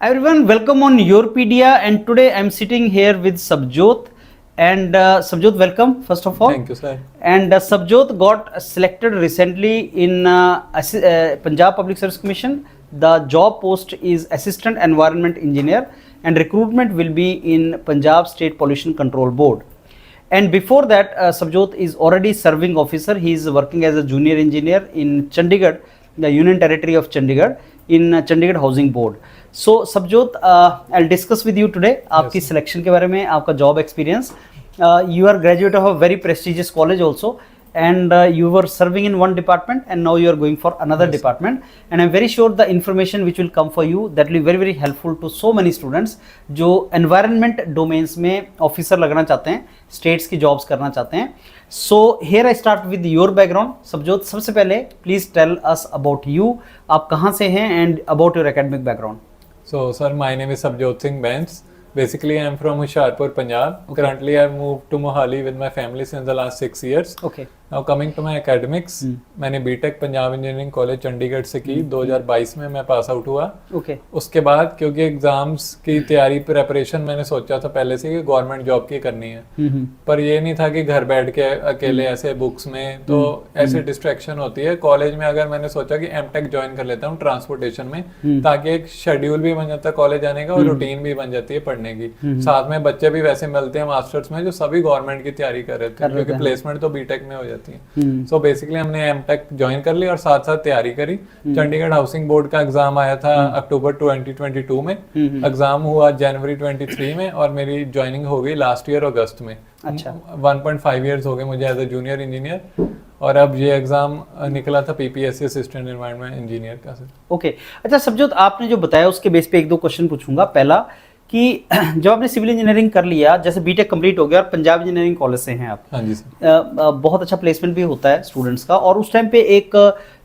Everyone, welcome on Yourpedia, and today I'm sitting here with Sabjot. And Sabjot, welcome first of all. Thank you, sir. And Sabjot got selected recently in Punjab Public Service Commission. The job post is Assistant Environment Engineer, and recruitment will be in Punjab State Pollution Control Board. And before that, Sabjot is already serving officer. He is working as a junior engineer in Chandigarh, the Union Territory of Chandigarh, in Chandigarh Housing Board. So Sabjot, I'll discuss with you today आपकी selection के बारे में, आपका job experience. You are graduate of a very prestigious college also, and you were serving in one department, and now you are going for another department. And I'm very sure the information which will come for you, that will be very very helpful to so many students जो environment domains में officer लगना चाहते हैं, states की jobs करना चाहते हैं. So here I start with your background. Sabjot, सबसे पहले please tell us about you. आप कहाँ से हैं and about your academic background. So, sir, my name is Sabjot Singh Bains. Basically, I am from Hoshiarpur, Punjab. Okay. Currently, I have moved to Mohali with my family since the last 6 years. Okay. Now coming to my academics, मैंने B Tech Punjab engineering college Chandigarh से की. 2022 में मैं pass out हुआ. Okay. उसके बाद क्योंकि exams की तैयारी प्रेपरेशन मैंने सोचा था पहले से कि गवर्नमेंट जॉब की करनी है, पर ये नहीं था कि घर बैठ के अकेले ऐसे बुक्स में तो ऐसे डिस्ट्रैक्शन होती है. कॉलेज में अगर मैंने सोचा कि एमटेक ज्वाइन कर लेता हूँ ट्रांसपोर्टेशन में, ताकि एक शेड्यूल भी बन जाता है कॉलेज आने का और रूटीन भी बन जाती है पढ़ने की. साथ में बच्चे भी वैसे मिलते हैं मास्टर्स में जो सभी गवर्नमेंट की तैयारी कर रहे थे, क्योंकि प्लेसमेंट तो बीटेक में हो जाती है. सो बेसिकली हमने एमटेक ज्वाइन कर ली और साथ साथ तैयारी करी. चंडीगढ़ हाउसिंग बोर्ड का एग्जाम आया था अक्टूबर 2022 में. एग्जाम हुआ जनवरी 23 में और मेरी ज्वाइनिंग हो गई लास्ट ईयर अगस्त में. अच्छा. 1.5 इयर्स हो गए मुझे एज अ जूनियर इंजीनियर, और अब ये एग्जाम निकला था पीपीएससी असिस्टेंट एनवायरनमेंट इंजीनियर का. Sir okay. अच्छा सबजोत, आपने जो बताया उसके बेस पे एक दो क्वेश्चन पूछूंगा. पहला कि जब आपने सिविल इंजीनियरिंग कर लिया, जैसे बीटेक कंप्लीट हो गया और पंजाब इंजीनियरिंग कॉलेज से हैं आप. हाँ जी सर. बहुत अच्छा प्लेसमेंट भी होता है स्टूडेंट्स का, और उस टाइम पे एक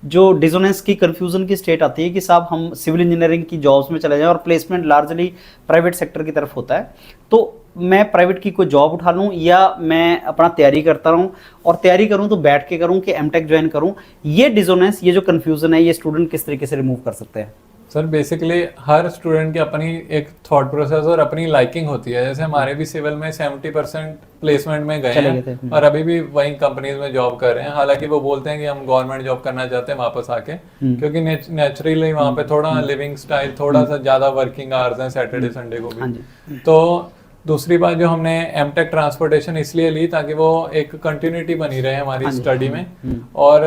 जो डिसोनेंस की कंफ्यूजन की स्टेट आती है कि साहब हम सिविल इंजीनियरिंग की जॉब्स में चले जाएं और प्लेसमेंट लार्जली प्राइवेट सेक्टर की तरफ होता है, तो मैं प्राइवेट की कोई जॉब उठा लूँ या मैं अपना तैयारी करता रहूँ, और तैयारी करूँ तो बैठ के करूँ कि एमटेक ज्वाइन करूँ. ये डिसोनेंस, ये जो कन्फ्यूजन है, ये स्टूडेंट किस तरीके से रिमूव कर सकते हैं? सर बेसिकली हर स्टूडेंट की अपनी एक थॉट प्रोसेस और अपनी लाइकिंग होती है. जैसे हमारे भी सिविल में 70% प्लेसमेंट में गए हैं और अभी भी वही कंपनीज में जॉब कर रहे हैं. हालांकि वो बोलते हैं कि हम गवर्नमेंट जॉब करना चाहते हैं वापस आके, क्योंकि नेचुरली वहाँ पे थोड़ा लिविंग स्टाइल, थोड़ा सा ज्यादा वर्किंग आवर्स हैं सैटरडे संडे को भी. तो दूसरी बात जो हमने एमटेक ट्रांसपोर्टेशन इसलिए ली ताकि वो एक कंटिन्यूटी बनी रहे हमारी स्टडी में. और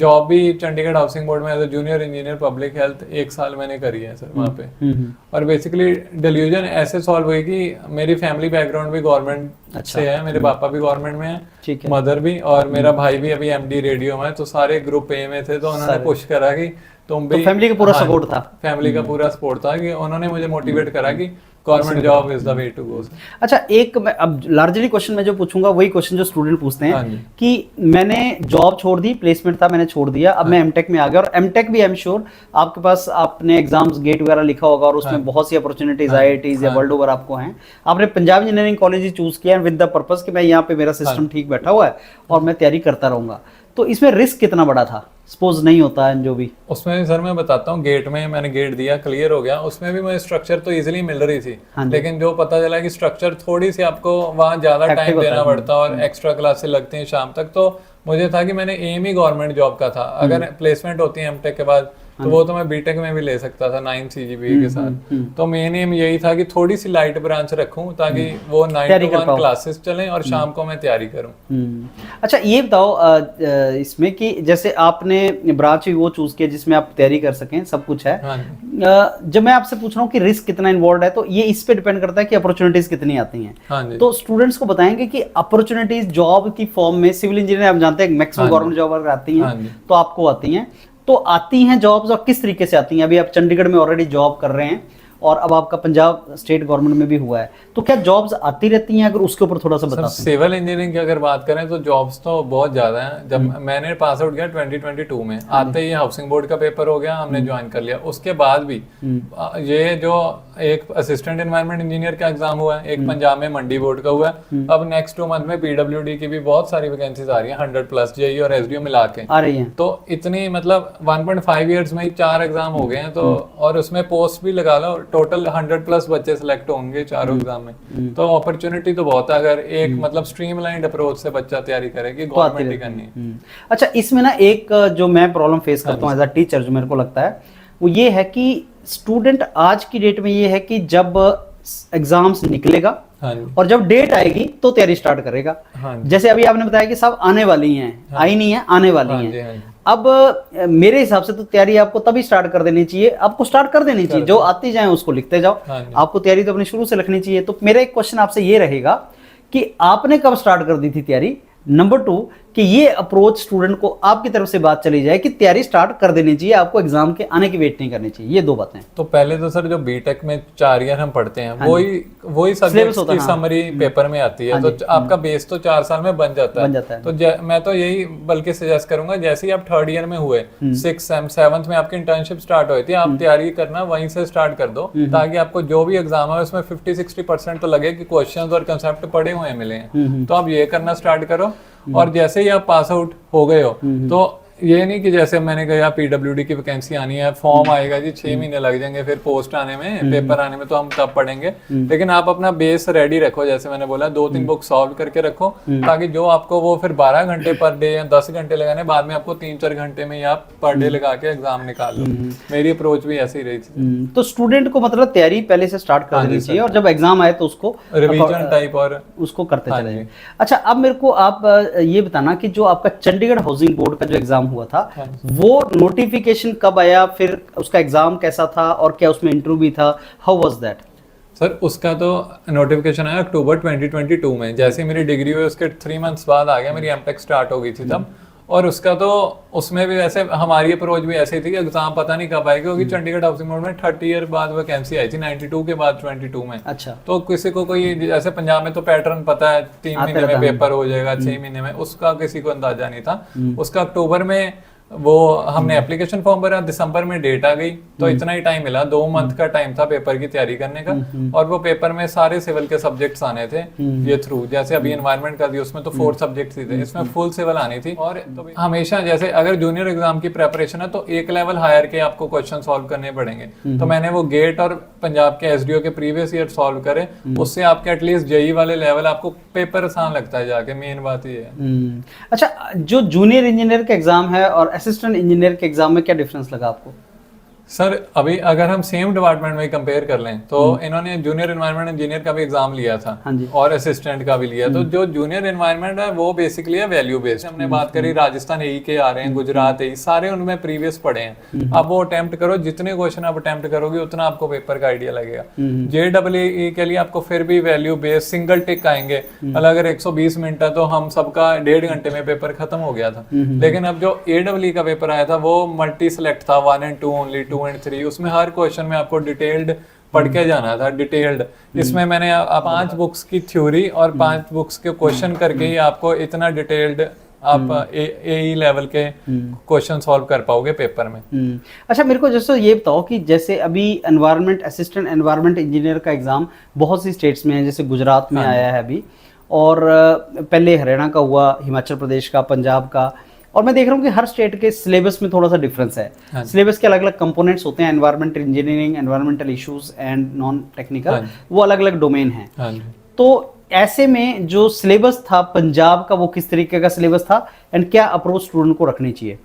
जॉब भी चंडीगढ़ हाउसिंग बोर्ड में as a junior engineer public health 1 साल मैंने करी है सर वहाँ पे. और बेसिकली डिल्यूजन ऐसे सॉल्व हुई कि मेरी फैमिली बैकग्राउंड भी गवर्नमेंट से है. मेरे पापा भी गवर्नमेंट में है, मदर भी, और मेरा भाई भी अभी एमडी रेडियो में है. तो सारे ग्रुप ए में थे, तो उन्होंने पुश करा कि तुम भी, फैमिली का पूरा सपोर्ट था. फैमिली का पूरा सपोर्ट था कि उन्होंने मुझे मोटिवेट करा कि government job is the way to go. अच्छा, एक मैं अब लार्जली क्वेश्चन मैं जो पूछूंगा वही क्वेश्चन जो स्टूडेंट पूछते हैं कि मैंने जॉब छोड़ दी, प्लेसमेंट था मैंने छोड़ दिया, अब मैं एमटेक में आ गया. और एमटेक भी आई एम श्योर आपके पास, आपने एग्जाम्स गेट वगैरह लिखा होगा और उसमें बहुत सी अपॉर्चुनिटीज आईआईटीज या वर्ल्ड ओवर आपको हैं. आपने पंजाब इंजीनियरिंग कॉलेज ही चूज किया विद द पर्पस कि मैं यहाँ पे मेरा सिस्टम ठीक बैठा हुआ है और मैं तैयारी करता रहूंगा. तो इसमें रिस्क कितना बड़ा था? सपोज नहीं होता है जो भी उसमें. सर मैं बताता हूँ, गेट में मैंने गेट दिया, क्लियर हो गया. उसमें भी मुझे स्ट्रक्चर तो इजीली मिल रही थी, लेकिन जो पता चला कि स्ट्रक्चर थोड़ी सी आपको वहाँ ज्यादा टाइम देना पड़ता और एक्स्ट्रा क्लासेस लगती हैं शाम तक. तो मुझे था कि मैंने एम ही गवर्नमेंट जॉब का था. अगर प्लेसमेंट होती है एमटेक के बाद तो वो तो मैं बीटेक में भी ले सकता था 9 CGPA के साथ. तो मेन एम यही था कि थोड़ी सी लाइट ब्रांच रखूं ताकि वो 9 to 1 क्लासेस चलें और शाम को मैं तैयारी करूं. अच्छा ये बताओ इसमें कि जैसे आपने ब्रांच वो चूज किया जिसमें आप तैयारी कर सकें, सब कुछ है. जब मैं आपसे पूछ रहा हूँ कि रिस्क कितना इन्वॉल्व है, तो ये इस पे डिपेंड करता है कि अपॉर्चुनिटीज कितनी आती हैं. तो स्टूडेंट्स को बताएंगे कि अपॉर्चुनिटीज जॉब की फॉर्म में, सिविल इंजीनियर आप जानते हैं मैक्सिमम गवर्नमेंट जॉब अगर आती हैं तो आपको आती हैं, तो आती हैं जॉब्स और किस तरीके से आती हैं? अभी आप चंडीगढ़ में ऑलरेडी जॉब कर रहे हैं और अब आपका पंजाब स्टेट गवर्नमेंट में भी हुआ है, तो क्या जॉब्स आती रहती हैं? अगर उसके ऊपर थोड़ा सा बताते हैं. सिविल इंजीनियरिंग की अगर बात करें तो जॉब्स तो बहुत ज्यादा हैं. जब मैंने पास आउट किया 2022 में, आते ही हाउसिंग बोर्ड का पेपर हो गया, हमने ज्वाइन कर लिया. उसके बाद भी ये जो एक असिस्टेंट एनवायरनमेंट इंजीनियर का एग्जाम हुआ है, एक पंजाब में मंडी बोर्ड का हुआ है. अब नेक्स्ट 2 मंथ में पीडब्ल्यूडी की भी बहुत सारी वैकेंसीज आ रही है, 100+ जेई और एसडीओ मिला के आ रही हैं. तो इतनी मतलब 1.5 ईयर्स में ही 4 एग्जाम हो गए हैं. तो और उसमें पोस्ट भी लगा लो टोटल 100+ बच्चे सिलेक्ट होंगे चारों एग्जाम में, तो अपॉर्चुनिटी तो बहुत है अगर एक मतलब स्ट्रीमलाइंड अप्रोच से बच्चा तैयारी करेगी, गवर्नमेंट ही करनी है। अच्छा, इसमें ना एक जो मैं प्रॉब्लम फेस करता हूँ एज अ टीचर, जो मेरे को लगता है वो ये है कि स्टूडेंट आज की डेट में ये है कि जब एग्जाम्स निकलेगा और जब डेट आएगी तो तैयारी स्टार्ट करेगा। जैसे अभी आपने बताया कि सब आने वाली हैं, आई नहीं है, आने वाली हैं। अब मेरे हिसाब से तो तैयारी आपको तभी स्टार्ट कर देनी चाहिए, आपको स्टार्ट कर देनी चाहिए, जो आती जाए उसको लिखते जाओ। आपको तैयारी तो अपनी शुरू से रखनी चाहिए। तो मेरा एक क्वेश्चन आपसे ये रहेगा कि आपने कब स्टार्ट कर दी थी तैयारी? नंबर 2 कि ये अप्रोच स्टूडेंट को आपकी तरफ से बात चली जाए कि तैयारी स्टार्ट कर देनी चाहिए, आपको एग्जाम के आने की वेट नहीं करनी चाहिए। ये 2 बातें। तो पहले तो सर जो बीटेक में 4 ईयर हम पढ़ते हैं वही सब्जेक्ट्स की समरी पेपर में आती है, तो आपका बेस तो 4 साल में बन जाता है। तो मैं तो यही बल्कि सजेस्ट करूंगा, जैसे ही आप 3rd ईयर में हुए, 6th 7th में आपकी इंटर्नशिप स्टार्ट हुई थी, आप तैयारी करना वहीं से स्टार्ट कर दो, ताकि आपको जो भी एग्जाम है उसमें 50-60% तो लगे कि क्वेश्चंस और कंसेप्ट पढ़े हुए मिले हैं। तो आप ये करना स्टार्ट करो, और जैसे ही आप पास आउट हो गए हो तो ये नहीं कि जैसे मैंने कहा पीडब्ल्यूडी की वैकेंसी आनी है, फॉर्म आएगा जी 6 महीने लग जाएंगे, फिर पोस्ट आने में, पेपर आने में तो हम तब पढ़ेंगे। लेकिन आप अपना बेस रेडी रखो, जैसे मैंने बोला 2-3 बुक सॉल्व करके रखो, ताकि जो आपको वो फिर 12 घंटे पर डे या 10 घंटे लगाने, बाद में आपको 3-4 घंटे में ही आप पर डे लगा के एग्जाम निकाल लो। मेरी अप्रोच भी ऐसी रही थी। तो स्टूडेंट को मतलब तैयारी पहले से स्टार्ट कर देनी चाहिए, और जब एग्जाम आए तो उसको रिवीजन टाइप और उसको करते चले जाए। अच्छा, अब मेरे को आप ये बताना कि जो आपका चंडीगढ़ हाउसिंग बोर्ड का जो एग्जाम हुआ था, वो नोटिफिकेशन कब आया, फिर उसका एग्जाम कैसा था, और क्या उसमें इंटरव्यू भी था? How was that? सर उसका तो नोटिफिकेशन आया अक्टूबर 2022 में, जैसे मेरी डिग्री हुई उसके 3 मंथ्स बाद आ गया, मेरी एमटेक स्टार्ट हो गई थी तब। और उसका तो उसमें भी वैसे हमारी अप्रोच भी ऐसी थी कि एग्जाम पता नहीं कब आएगा, क्योंकि चंडीगढ़ हाउसिंग बोर्ड में 30 ईयर बाद वैकेंसी आई थी 92 के बाद 22 में। अच्छा। तो किसी को कोई, जैसे पंजाब में तो पैटर्न पता है 3 महीने में पेपर हो जाएगा, 6 महीने में, उसका किसी को अंदाजा नहीं था। उसका अक्टूबर में वो हमने एप्लीकेशन फॉर्म भरा, दिसंबर में डेट आ गई, तो इतना ही टाइम मिला, 2 मंथ का टाइम था पेपर की तैयारी करने का। और वो पेपर में सारे सिविल के सब्जेक्ट्स आने थे ये थ्रू, जैसे अभी एनवायरनमेंट का दिया उसमें तो 4 सब्जेक्ट्स ही थे, इसमें फुल सिविल आनी थी। और तो हमेशा जैसे अगर जूनियर एग्जाम की प्रेपरेशन है तो एक लेवल हायर के आपको क्वेश्चन सॉल्व करने पड़ेंगे। तो मैंने वो गेट और पंजाब के एसडीओ के प्रीवियस ईयर सॉल्व करे, उससे आपके एटलीस्ट जेई वाले लेवल आपको पेपर आसान लगता है जाके, मेन बात ये है। अच्छा, जो जूनियर इंजीनियर का एग्जाम है और असिस्टेंट इंजीनियर के एग्जाम में क्या डिफरेंस लगा आपको? सर अभी अगर हम सेम डिपार्टमेंट में कंपेयर कर लें तो इन्होंने जूनियर एनवायरनमेंट इंजीनियर का भी एग्जाम लिया था और असिस्टेंट का भी लिया। तो जो जूनियर एनवायरनमेंट है वो बेसिकली है वैल्यू बेस्ड। हमने बात करी राजस्थान एई के आ रहे हैं, गुजरात एई, सारे उनमें प्रीवियस पढ़े हैं। अब वो अटेम्प्ट करो, जितने क्वेश्चन आप अटेम्प्ट करोगे उतना आपको पेपर का आइडिया लगेगा। जेईई के लिए आपको फिर भी वैल्यू बेस्ड सिंगल टिक आएंगे, अगर 120 मिनट है तो हम सबका 1.5 घंटे में पेपर खत्म हो गया था। लेकिन अब जो एडब्ल्यूई का पेपर आया था वो मल्टी सिलेक्ट था, 1 and 2 ओनली, 2 and 3, उसमें हर क्वेश्चन में आपको डिटेल्ड पढ़ के जाना था, डिटेल्ड। इसमें मैंने 5 बुक्स की थ्योरी और 5 बुक्स के क्वेश्चन करके ही आपको इतना डिटेल्ड आप एई लेवल के क्वेश्चन सॉल्व कर पाओगे पेपर में। अच्छा, मेरे को जैसे ये बताओ कि जैसे अभी एनवायरनमेंट असिस्टेंट एनवायरनमेंट इंजीनियर का एग्जाम बहुत सी स्टेट्स में है, जैसे गुजरात में आया है अभी, और पहले हरियाणा का हुआ, हिमाचल प्रदेश का, पंजाब का, और मैं देख रहा हूँ कि हर स्टेट के सिलेबस में थोड़ा सा डिफरेंस है। सिलेबस के अलग अलग कंपोनेंट्स होते हैं, environmental engineering, environmental issues and non technical, वो अलग अलग डोमेन हैं। तो ऐसे में जो सिलेबस था पंजाब का, वो किस तरीके का सिलेबस था एंड क्या अप्रोच स्टूडेंट को रखनी चाहिए?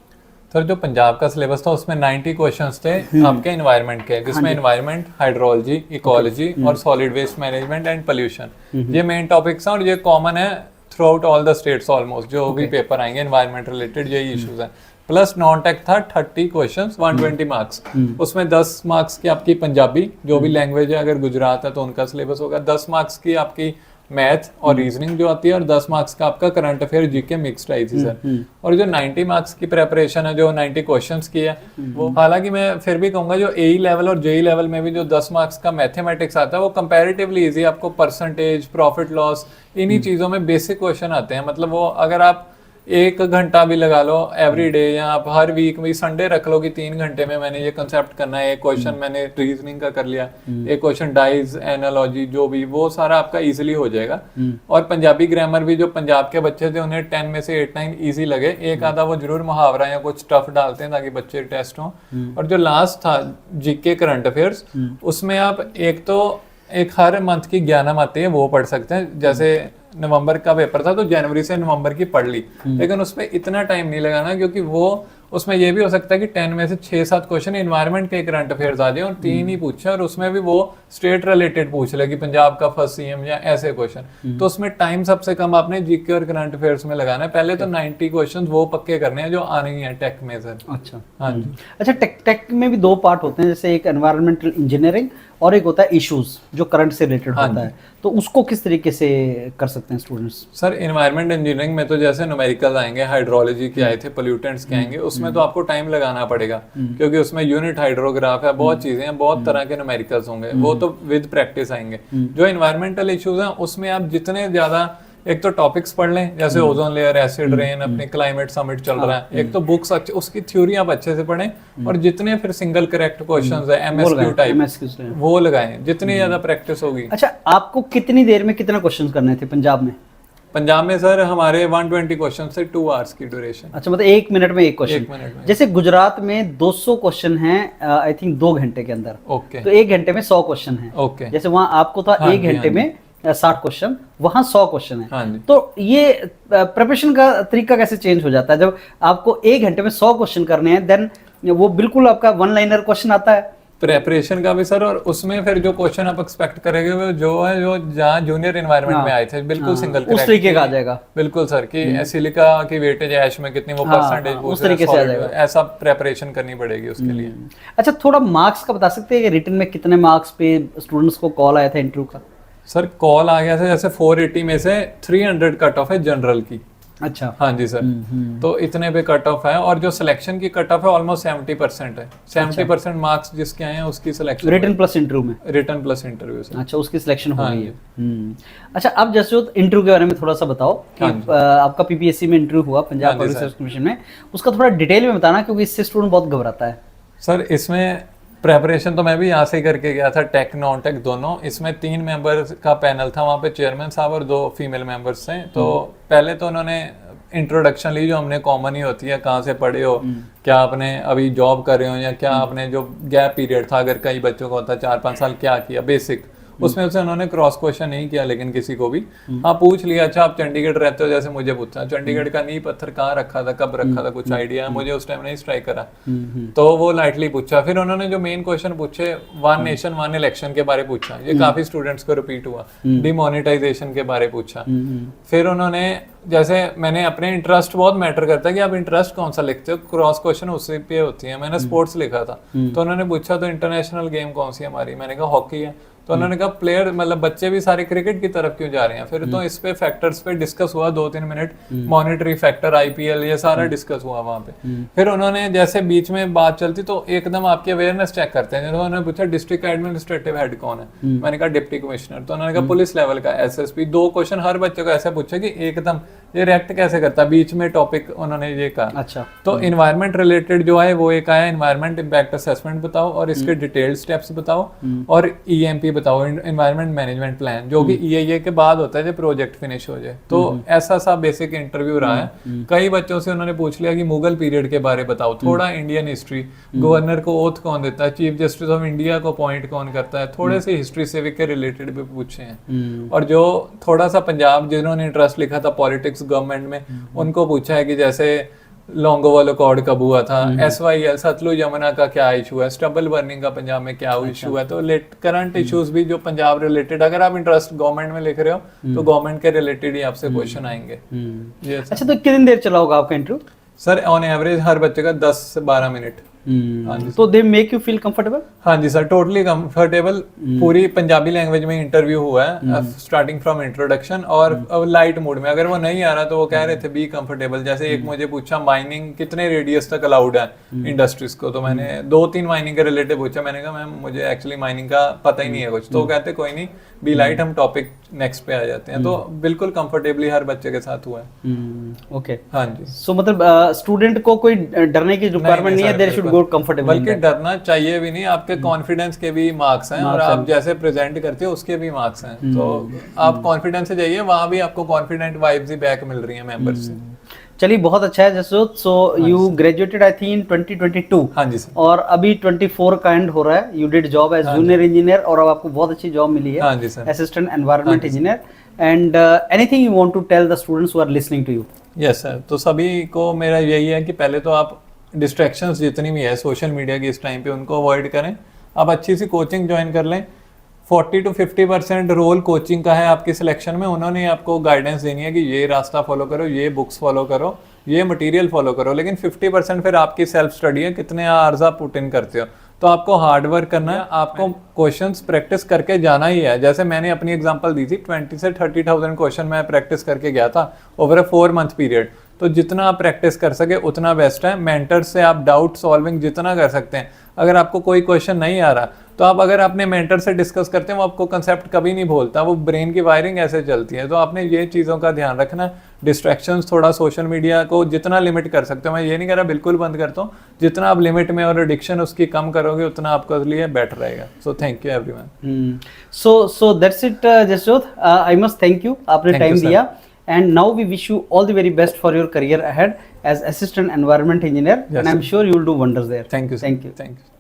सर जो पंजाब का सिलेबस था उसमें 90 क्वेश्चंस थे आपके एनवायरनमेंट के, जिसमें एनवायरनमेंट, हाइड्रोलॉजी, इकोलॉजी और solid waste management and pollution, ये मेन टॉपिक्स हैं और ये कॉमन है throughout all the states almost. जो भी पेपर आएंगे एनवायरनमेंट रिलेटेड यही इश्यूज हैं। प्लस नॉन टेक था 30 क्वेश्चंस, 120 मार्क्स। उसमें 10 मार्क्स की आपकी पंजाबी जो भी लैंग्वेज है, अगर गुजरात है तो उनका सिलेबस होगा, 10 मार्क्स की आपकी मैथ और रीजनिंग जो आती है, और 10 मार्क्स का आपका करंट अफेयर जीके मिक्स्ड आई थी सर। और जो 90 मार्क्स की प्रेपरेशन है, जो 90 क्वेश्चंस की है, वो हालांकि मैं फिर भी कहूंगा जो एई लेवल और जेई लेवल में भी जो 10 मार्क्स का मैथमेटिक्स आता है वो कंपैरेटिवली इजी, आपको परसेंटेज, प्रॉफिट लॉस, इन्हीं चीजों में बेसिक क्वेश्चन आते हैं। मतलब वो अगर आप 1 घंटा भी लगा लो एवरी डे, या आप हर वीक में संडे रख लो कि 3 घंटे में मैंने ये कंसेप्ट करना है, एक क्वेश्चन मैंने रीजनिंग का कर लिया, एक क्वेश्चन डाइज एनालॉजी जो भी, वो सारा आपका इजीली हो जाएगा। और पंजाबी ग्रामर भी जो पंजाब के बच्चे थे उन्हें 10 में से 8-9 इजी लगे, एक आधा वो जरूर मुहावरा या कुछ टफ डालते हैं ताकि बच्चे टेस्ट हों। और जो लास्ट था जीके करंट अफेयर्स, उसमें आप एक हर मंथ की 11 आती है वो पढ़ सकते हैं। जैसे नवंबर का पेपर था तो जनवरी से नवंबर की पढ़ ली, लेकिन उसमें इतना टाइम नहीं लगाना, क्योंकि वो उसमें ये भी हो सकता है कि 10 में से 6-7 क्वेश्चन इन्वायरमेंट के करंट अफेयर्स आ जाए और 3 ही पूछे, और उसमें भी वो स्टेट रिलेटेड पूछ ले कि पंजाब का फर्स्ट सीएम या ऐसे क्वेश्चन। तो उसमें टाइम सबसे कम आपने जीके और करंट अफेयर्स में लगाना है। पहले तो 90 क्वेश्चन वो पक्के करने हैं जो आने ही हैं टेक में सर। अच्छा, हाँ जी। अच्छा, टेक में भी 2 पार्ट होते हैं, जैसे एक एनवायरमेंटल इंजीनियरिंग और एक होता है इश्यूज जो करंट से रिलेटेड होता है, तो उसको किस तरीके से कर सकते हैं स्टूडेंट्स? सर एनवायरमेंट इंजीनियरिंग में तो जैसे न्यूमेरिकल आएंगे, हाइड्रोलॉजी के आए थे, पोल्यूटेंट्स के आएंगे, उसमें तो आपको टाइम लगाना पड़ेगा, क्योंकि उसमें यूनिट हाइड्रोग्राफ है, बहुत चीजें हैं, बहुत तरह के न्यूमेरिकल्स होंगे, वो तो विद प्रैक्टिस आएंगे। जो एनवायरमेंटल इश्यूज हैं उसमें आप जितने ज्यादा एक तो टॉपिक्स पढ़ लें, जैसे ओजोन लेयर, एसिड रेन, अपने क्लाइमेट समिट चल रहा है, एक तो बुक्स अच्छे, उसकी थ्योरी आप अच्छे से पढ़ें, और जितने फिर सिंगल करेक्ट क्वेश्चंस है एमएसक्यू टाइप वो लगाएं, जितनी ज्यादा प्रैक्टिस होगी। अच्छा, आपको कितनी देर में कितना क्वेश्चन करने थे पंजाब में? पंजाब में सर हमारे 120 क्वेश्चन से 2 आवर्स की ड्यूरेशन। अच्छा, मतलब 1 मिनट में एक क्वेश्चन। 1 मिनट में। जैसे गुजरात में 200 क्वेश्चन हैं आई थिंक 2 घंटे के अंदर, ओके, तो 1 घंटे में 100 क्वेश्चन है। ओके, जैसे वहां आपको था 1 घंटे में 60 क्वेश्चन, वहां 100 क्वेश्चन है। हाँ जी। तो ये प्रिपरेशन का तरीका कैसे चेंज हो जाता है जब आपको 1 घंटे में 100 क्वेश्चन करने हैं? देन वो बिल्कुल आपका 1 लाइनर क्वेश्चन आता है प्रेपरेशन का भी सर, और उसमें फिर जो क्वेश्चन आप एक्सपेक्ट करेंगे वो जो है जो जहाँ जूनियर एनवायरनमेंट में आए थे, बिल्कुल सिंगल उस तरीके का आ जाएगा। बिल्कुल सर, कि सिलिका की वेटेज ऐश में कितनी, वो परसेंटेज उस तरीके से आ जाएगा। ऐसा प्रेपरेशन करनी पड़ेगी उसके लिए। अच्छा, थोड़ा मार्क्स का बता सकते हैं कि रिटन में कितने मार्क्स पे स्टूडेंट्स को कॉल आया था इंटरव्यू का? सर कॉल आ गया था जैसे 480 में से 300 कट ऑफ है जनरल की। अच्छा, हाँ जी सर, तो इतने पे कट ऑफ है, और जो सिलेक्शन की कट ऑफ है ऑलमोस्ट 70% है। 70% मार्क्स जिसके आए हैं उसकी सिलेक्शन रिटन प्लस इंटरव्यू में, रिटन प्लस इंटरव्यू से। अच्छा, उसकी सिलेक्शन हो गई है। अच्छा, अब जैसे इंटरव्यू के बारे में थोड़ा सा बताओ कि आपका पीपीएससी में इंटरव्यू हुआ पंजाब पब्लिक सर्विस कमीशन में, उसका थोड़ा डिटेल में बताना, क्योंकि इससे स्टूडेंट बहुत घबराता है। सर इसमें प्रेपरेशन तो मैं भी यहाँ से ही करके गया था, टेक नॉन टेक दोनों। इसमें 3 मेंबर्स का पैनल था, वहाँ पे चेयरमैन साहब और 2 फीमेल मेंबर्स थे। तो पहले तो उन्होंने इंट्रोडक्शन ली जो हमने कॉमन ही होती है, कहाँ से पढ़े हो, क्या आपने अभी जॉब कर रहे हो, या क्या आपने जो गैप पीरियड था अगर कई बच्चों का होता है 4-5 साल, क्या किया बेसिक, उसमें से उन्होंने क्रॉस क्वेश्चन नहीं किया लेकिन किसी को भी हाँ पूछ लिया, अच्छा आप चंडीगढ़ रहते हो, जैसे मुझे पूछा चंडीगढ़ का नींव पत्थर कहाँ रखा था, कब रखा था, कुछ आइडिया है? मुझे उस टाइम नहीं स्ट्राइक करा, तो वो लाइटली पूछा। फिर उन्होंने जो मेन क्वेश्चन पूछे, 1 नेशन 1 इलेक्शन के बारे पूछा, ये काफी स्टूडेंट्स को रिपीट हुआ। डिमोनेटाइजेशन के बारे पूछा। फिर उन्होंने, जैसे मैंने अपने इंटरेस्ट बहुत मैटर करता है कि आप इंटरेस्ट कौन सा लिखते हो, क्रॉस क्वेश्चन उसी पे होती है। मैंने स्पोर्ट्स लिखा था, तो उन्होंने पूछा तो इंटरनेशनल गेम कौन सी है हमारी, मैंने कहा हॉकी है। तो उन्होंने कहा प्लेयर मतलब बच्चे भी सारे क्रिकेट की तरफ क्यों जा रहे हैं? फिर तो इस पे फैक्टर्स पे डिस्कस हुआ 2-3 मिनट, मॉनेटरी फैक्टर, आईपीएल, ये सारा डिस्कस हुआ वहां पे। फिर उन्होंने जैसे बीच में बात चलती तो एकदम आपकी अवेयरनेस चेक करते हैं। तो उन्होंने पूछा डिस्ट्रिक्ट एडमिनिस्ट्रेटिव हेड कौन है, मैंने कहा डिप्टी कमिश्नर। तो उन्होंने कहा पुलिस लेवल का एसएसपी। 2 क्वेश्चन हर बच्चे को ऐसे पूछे कि एकदम ये रिएक्ट कैसे करता, बीच में टॉपिक उन्होंने ये कहा। अच्छा, तो इन्वायरमेंट रिलेटेड जो है वो एक आया, इन्वायरमेंट इम्पैक्ट असेसमेंट बताओ और इसके डिटेल्ड स्टेप्स बताओ, और ईएमपी बताओ, इन्वायरमेंट मैनेजमेंट प्लान, जो कि ईआईए के बाद होता है जब प्रोजेक्ट फिनिश हो जाए। तो ऐसा सा बेसिक इंटरव्यू रहा है। कई बच्चों से उन्होंने पूछ लिया कि मुगल पीरियड के बारे बताओ, थोड़ा इंडियन हिस्ट्री, गवर्नर को ओथ कौन देता है, चीफ जस्टिस ऑफ इंडिया को अपॉइंट कौन करता है, थोड़े से हिस्ट्री सिविक के रिलेटेड भी पूछे हैं। और जो थोड़ा सा पंजाब जिन्होंने इंटरेस्ट लिखा था पॉलिटिक्स गवर्नमेंट में, उनको पूछा है कि जैसे लॉन्गोवाल अकॉर्ड कब हुआ था, SYL सतलुज यमुना का क्या इशू है, स्टबल बर्निंग का पंजाब में क्या इशू है। तो करंट इश्यूज भी जो पंजाब रिलेटेड, अगर आप इंटरेस्ट गवर्नमेंट में लिख रहे हो तो गवर्नमेंट के रिलेटेड ही आपसे क्वेश्चन आएंगे। अच्छा, तो कितनी देर चला होगा आपका इंटरव्यू? सर ऑन एवरेज हर बच्चे का 10 से 12 मिनट। तो they make you feel comfortable? हाँ जी सर, टोटली कंफर्टेबल। पूरी पंजाबी लैंग्वेज में इंटरव्यू हुआ है, स्टार्टिंग फ्रॉम इंट्रोडक्शन, और लाइट मूड में। अगर वो नहीं आ रहा तो वो कह रहे थे बी कंफर्टेबल। जैसे एक मुझे पूछा माइनिंग कितने रेडियस तक अलाउड है इंडस्ट्रीज को, तो मैंने 2-3 माइनिंग के रिलेटेड पूछा। मैंने कहा मैम मुझे एक्चुअली माइनिंग का पता ही नहीं है कुछ। तो कहते कोई नहीं, बी लाइट, हम टॉपिक नेक्स्ट पे आ जाते हैं। तो बिल्कुल कंफर्टेबली हर बच्चे के साथ हुआ है। ओके, हाँ जी। सो मतलब स्टूडेंट को कोई डरने की रिक्वायरमेंट नहीं है, देयर शुड गो कंफर्टेबल। बल्कि डरना चाहिए भी नहीं, आपके कॉन्फिडेंस के भी मार्क्स हैं और आप जैसे प्रेजेंट करते हो उसके भी मार्क्स हैं। तो आप कॉन्फिडेंस से जाइए, वहाँ भी आपको कॉन्फिडेंट वाइब्स ही बैक मिल रही हैं मेंबर्स से। चलिए बहुत अच्छा है Jasjot. So you graduated I think in 2022। हाँ जी सर। और अभी 24 का एंड हो रहा है। You did job as junior engineer और अब आपको बहुत अच्छी जॉब मिली है। हाँ जी sir. Assistant environment engineer. And anything you want to tell the students who are listening to you? Yes sir, तो सभी को मेरा यही है कि पहले तो आप डिस्ट्रैक्शंस जितनी भी है सोशल मीडिया की इस टाइम पे उनको अवॉइड करें। आप अच्छी सी कोचिंग ज्वाइन कर लें। 40 to 50% रोल कोचिंग का है आपकी सिलेक्शन में। उन्होंने आपको गाइडेंस देनी है कि ये रास्ता फॉलो करो, ये बुक्स फॉलो करो, ये मटेरियल फॉलो करो। लेकिन 50% फिर आपकी सेल्फ स्टडी है, कितने आवर्स आप पुट इन करते हो। तो आपको हार्ड वर्क करना है, आपको क्वेश्चंस प्रैक्टिस करके जाना ही है। जैसे मैंने अपनी एग्जांपल दी थी, 20 से 30,000 क्वेश्चन मैं प्रैक्टिस करके गया था ओवर अ 4 month पीरियड। तो जितना आप प्रैक्टिस कर सके उतना बेस्ट है। मेंटर से आप डाउट सॉल्विंग जितना कर सकते हैं। अगर आपको कोई क्वेश्चन नहीं आ रहा तो आप अगर अपने मेंटर से डिस्कस करते हैं, वो आपको कंसेप्ट कभी नहीं भूलता, वो ब्रेन की वायरिंग ऐसे चलती है। तो आपने ये चीज़ों का ध्यान रखना है। डिस्ट्रैक्शंस थोड़ा सोशल मीडिया को जितना लिमिट कर सकते हो, मैं ये नहीं कह रहा बिल्कुल बंद करता हूँ, जितना आप लिमिट में और एडिक्शन उसकी कम करोगे उतना आपके लिए बेटर रहेगा। So thank you everyone. So that's it Jasjot. I must thank you, आपने टाइम दिया। And now we wish you all the very best for your career ahead as assistant environment engineer. Yes, and I'm sure you will do wonders there. Thank you, sir. Thank you. Thank you.